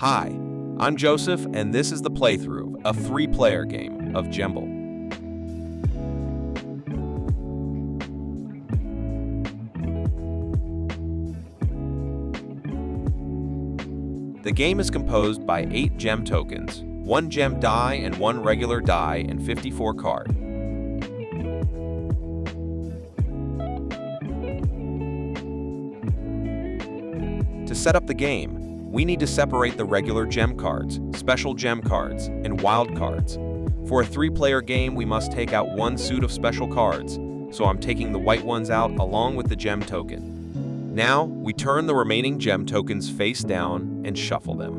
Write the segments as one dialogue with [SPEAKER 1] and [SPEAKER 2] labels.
[SPEAKER 1] Hi, I'm Joseph, and this is the playthrough, a 3-player game of Gemble. The game is composed by 8 gem tokens, 1 gem die and 1 regular die, and 54 cards. To set up the game, we need to separate the regular gem cards, special gem cards, and wild cards. For a 3-player game, we must take out 1 suit of special cards, so I'm taking the white ones out along with the gem token. Now, we turn the remaining gem tokens face down and shuffle them.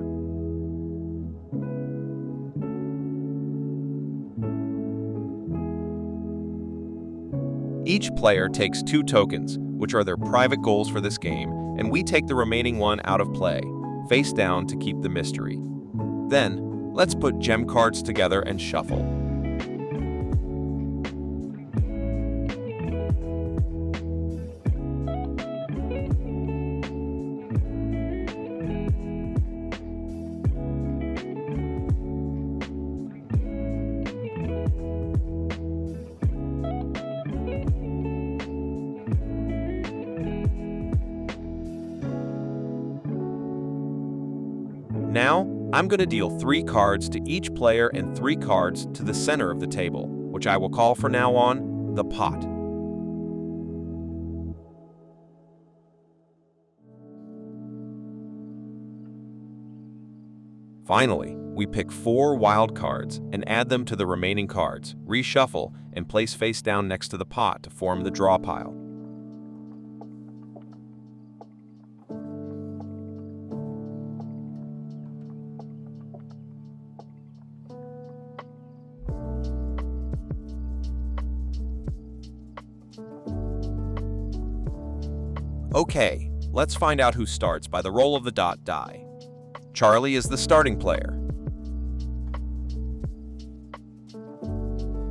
[SPEAKER 1] Each player takes 2 tokens, which are their private goals for this game, and we take the remaining one out of play, face down to keep the mystery. Then, let's put gem cards together and shuffle. Now, I'm going to deal 3 cards to each player and 3 cards to the center of the table, which I will call from now on the pot. Finally, we pick 4 wild cards and add them to the remaining cards, reshuffle, and place face down next to the pot to form the draw pile. Okay, let's find out who starts by the roll of the dot die. Charlie is the starting player.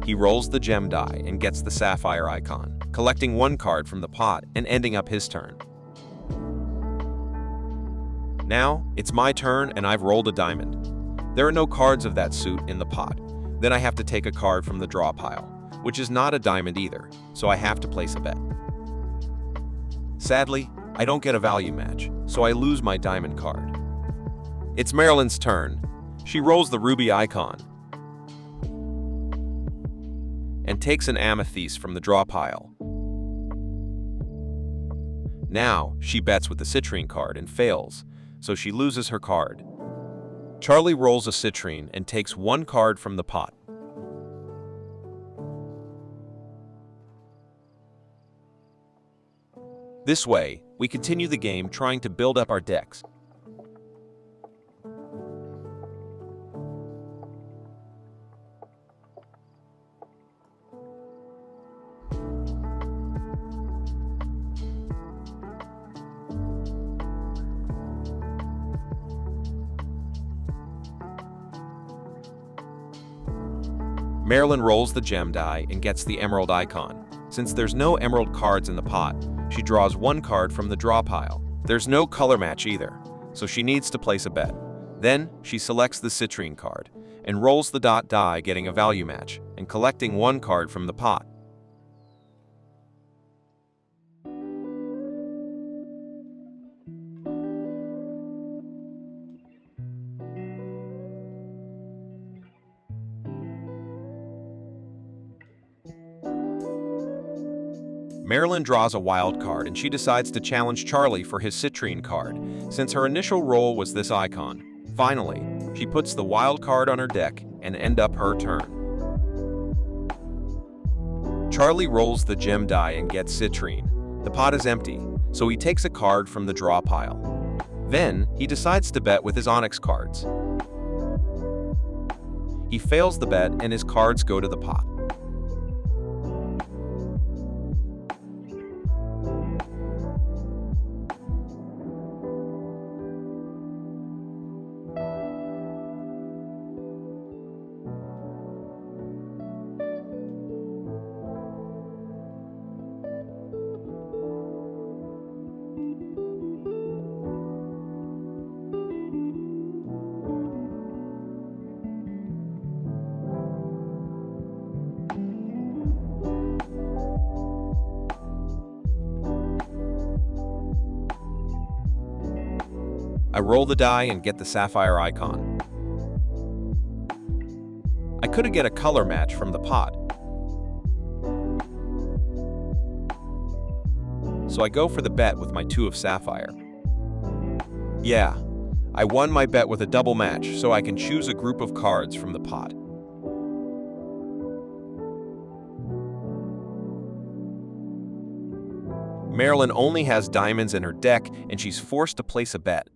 [SPEAKER 1] He rolls the gem die and gets the sapphire icon, collecting 1 card from the pot and ending up his turn. Now, it's my turn and I've rolled a diamond. There are no cards of that suit in the pot. Then I have to take a card from the draw pile, which is not a diamond either, so I have to place a bet. Sadly, I don't get a value match, so I lose my diamond card. It's Marilyn's turn. She rolls the ruby icon and takes an amethyst from the draw pile. Now, she bets with the citrine card and fails, so she loses her card. Charlie rolls a citrine and takes 1 card from the pot. This way, we continue the game trying to build up our decks. Marilyn rolls the gem die and gets the emerald icon. Since there's no emerald cards in the pot, she draws 1 card from the draw pile. There's no color match either, so she needs to place a bet. Then, she selects the citrine card and rolls the dot die, getting a value match and collecting 1 card from the pot. Marilyn draws a wild card and she decides to challenge Charlie for his citrine card, since her initial roll was this icon. Finally, she puts the wild card on her deck and ends up her turn. Charlie rolls the gem die and gets citrine. The pot is empty, so he takes a card from the draw pile. Then, he decides to bet with his onyx cards. He fails the bet and his cards go to the pot. I roll the die and get the sapphire icon. I could get a color match from the pot. So I go for the bet with my 2 of sapphire. Yeah, I won my bet with a double match, so I can choose a group of cards from the pot. Marilyn only has diamonds in her deck, and she's forced to place a bet.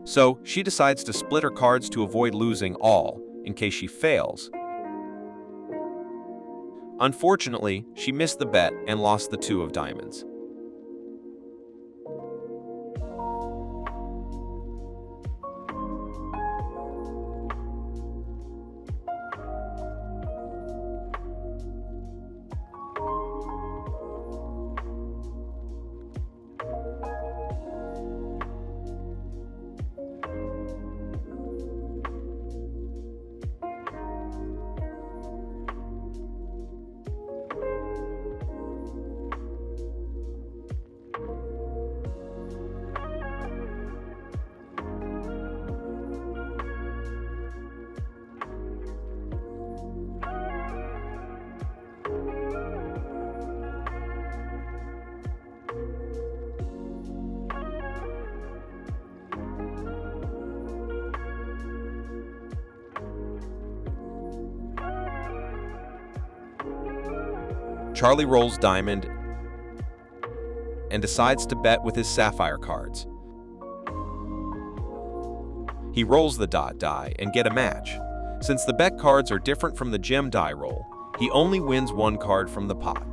[SPEAKER 1] So she decides to split her cards to avoid losing all, in case she fails. Unfortunately, she missed the bet and lost the 2 of diamonds. Charlie rolls diamond and decides to bet with his sapphire cards. He rolls the dot die and get a match. Since the bet cards are different from the gem die roll, he only wins 1 card from the pot.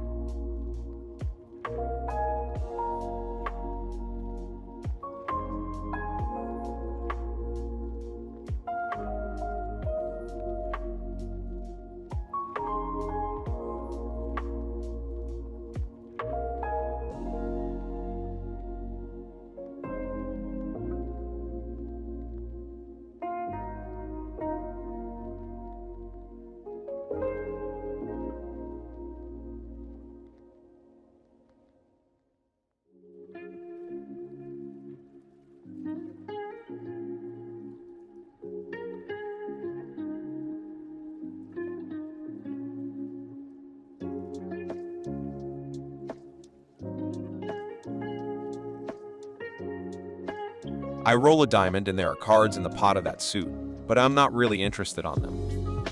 [SPEAKER 1] I roll a diamond and there are cards in the pot of that suit, but I'm not really interested on them.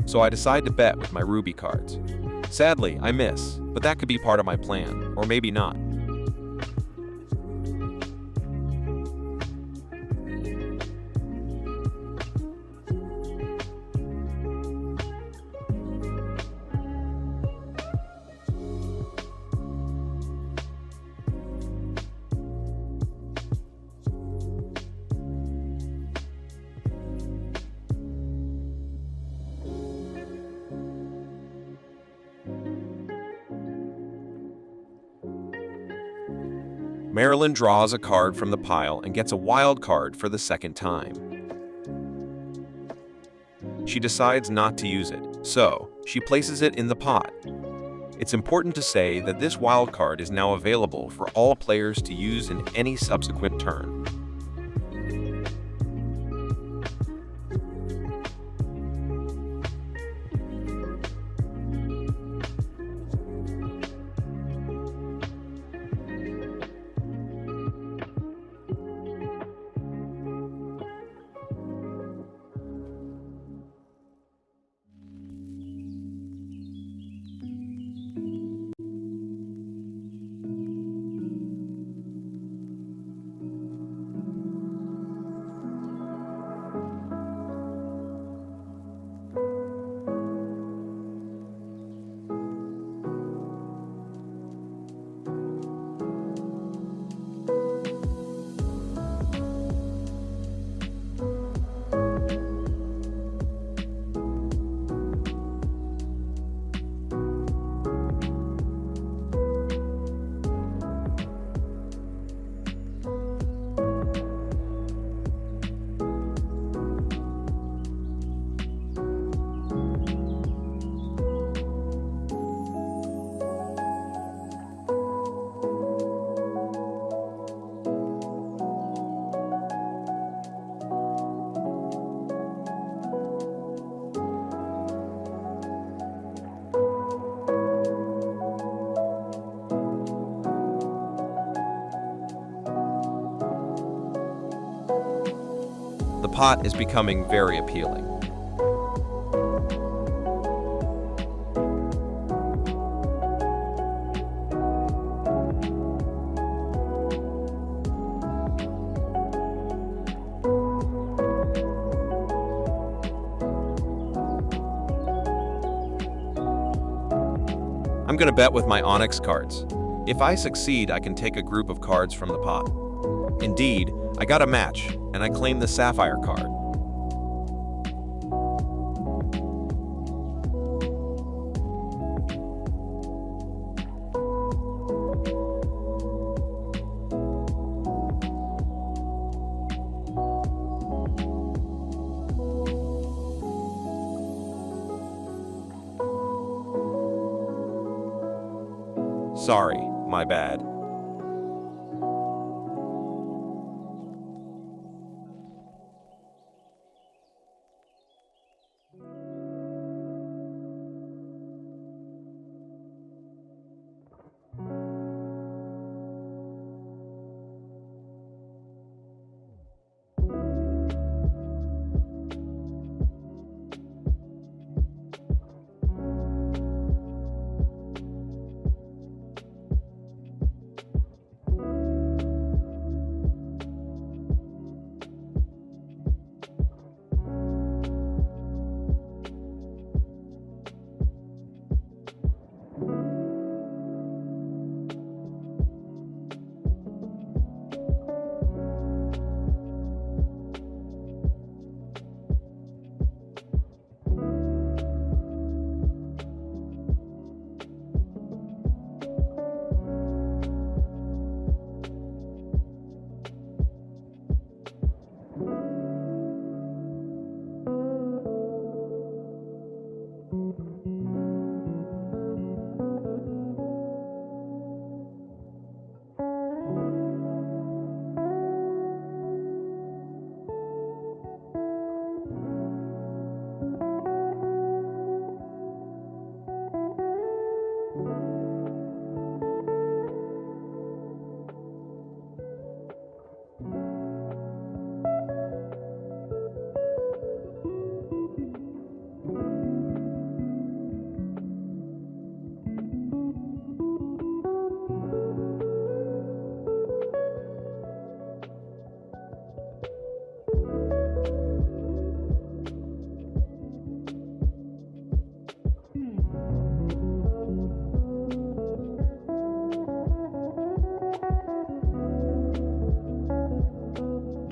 [SPEAKER 1] So I decide to bet with my ruby cards. Sadly, I miss, but that could be part of my plan, or maybe not. Marilyn draws a card from the pile and gets a wild card for the second time. She decides not to use it, so she places it in the pot. It's important to say that this wild card is now available for all players to use in any subsequent turn. The pot is becoming very appealing. I'm gonna bet with my Onyx cards. If I succeed, I can take a group of cards from the pot. Indeed, I got a match, and I claim the Sapphire card. Sorry, my bad.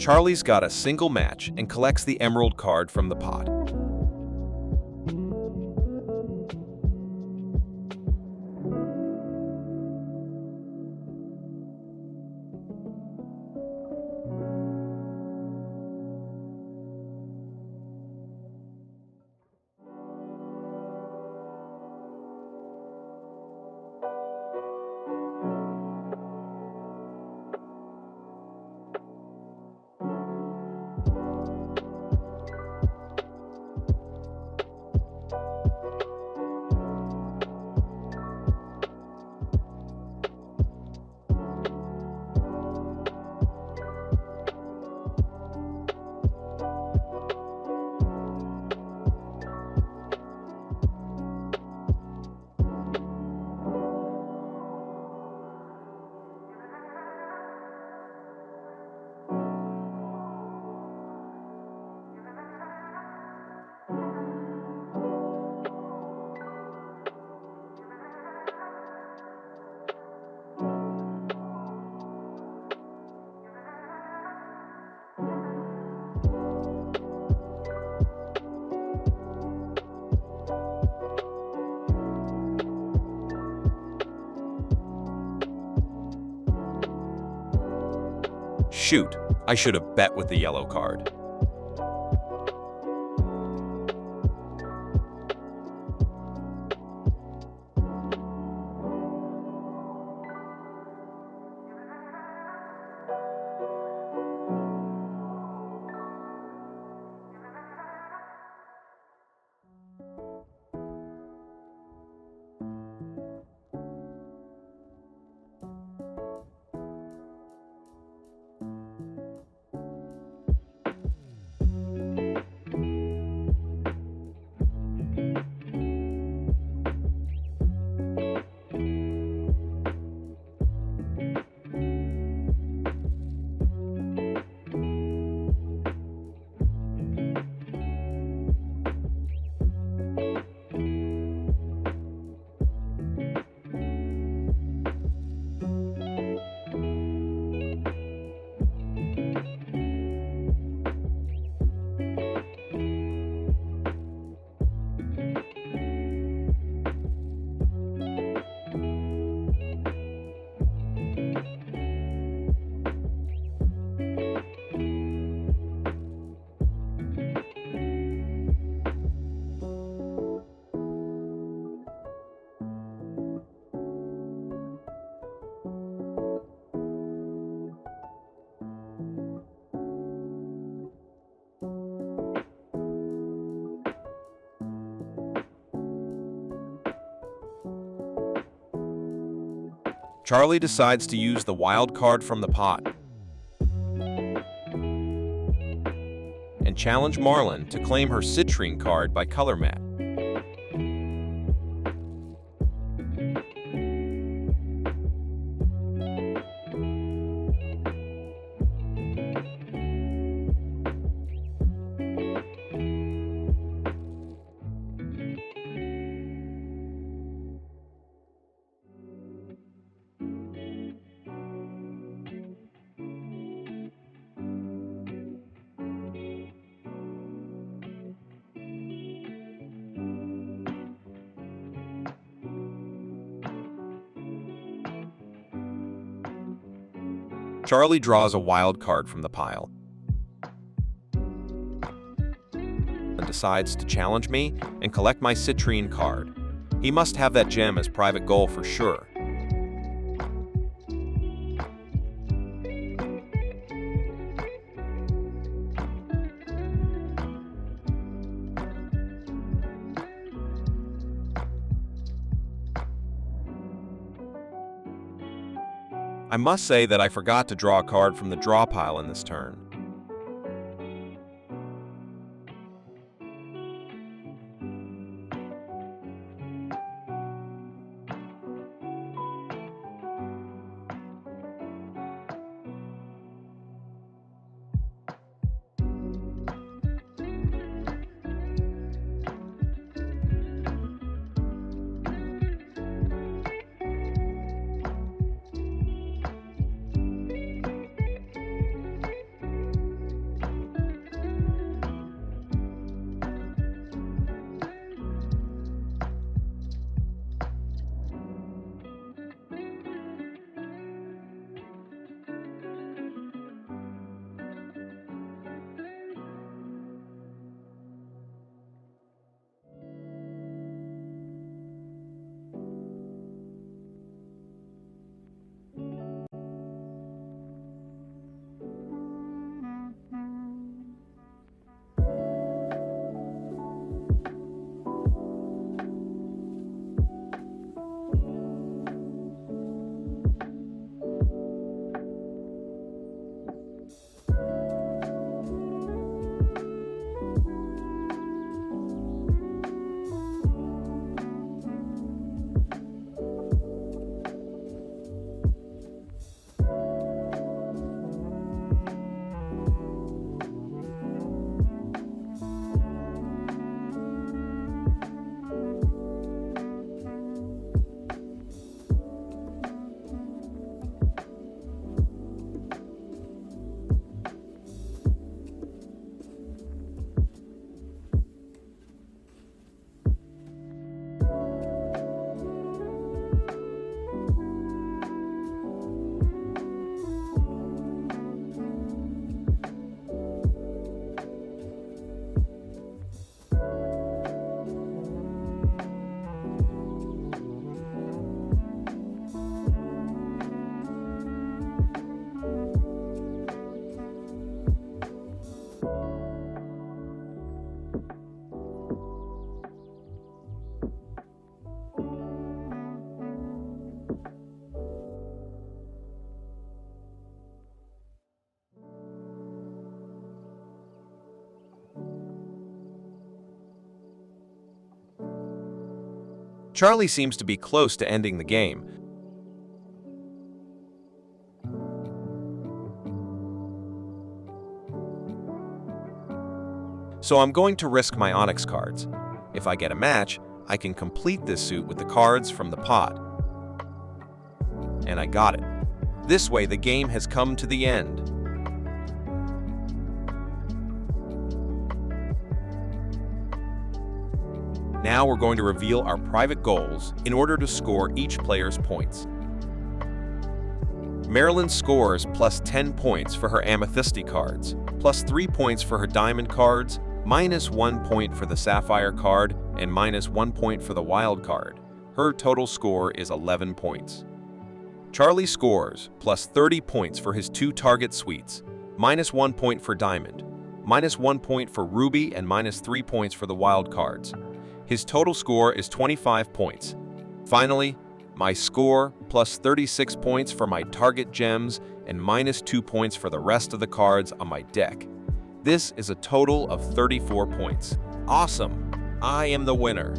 [SPEAKER 1] Charlie's got a single match and collects the emerald card from the pot. Shoot, I should have bet with the yellow card. Charlie decides to use the wild card from the pot and challenge Marlin to claim her citrine card by color mat. Charlie draws a wild card from the pile and decides to challenge me and collect my citrine card. He must have that gem as private goal for sure. I must say that I forgot to draw a card from the draw pile in this turn. Charlie seems to be close to ending the game. So I'm going to risk my Onyx cards. If I get a match, I can complete this suit with the cards from the pot. And I got it. This way, the game has come to the end. Now we're going to reveal our private goals in order to score each player's points. Marilyn scores plus 10 points for her amethysty cards, plus 3 points for her diamond cards, minus 1 point for the sapphire card, and minus 1 point for the wild card. Her total score is 11 points. Charlie scores plus 30 points for his 2 target suites, minus 1 point for diamond, minus 1 point for ruby, and minus 3 points for the wild cards. His total score is 25 points. Finally, My score, plus 36 points for my target gems and minus 2 points for the rest of the cards on my deck. This is a total of 34 points. Awesome! I am the winner.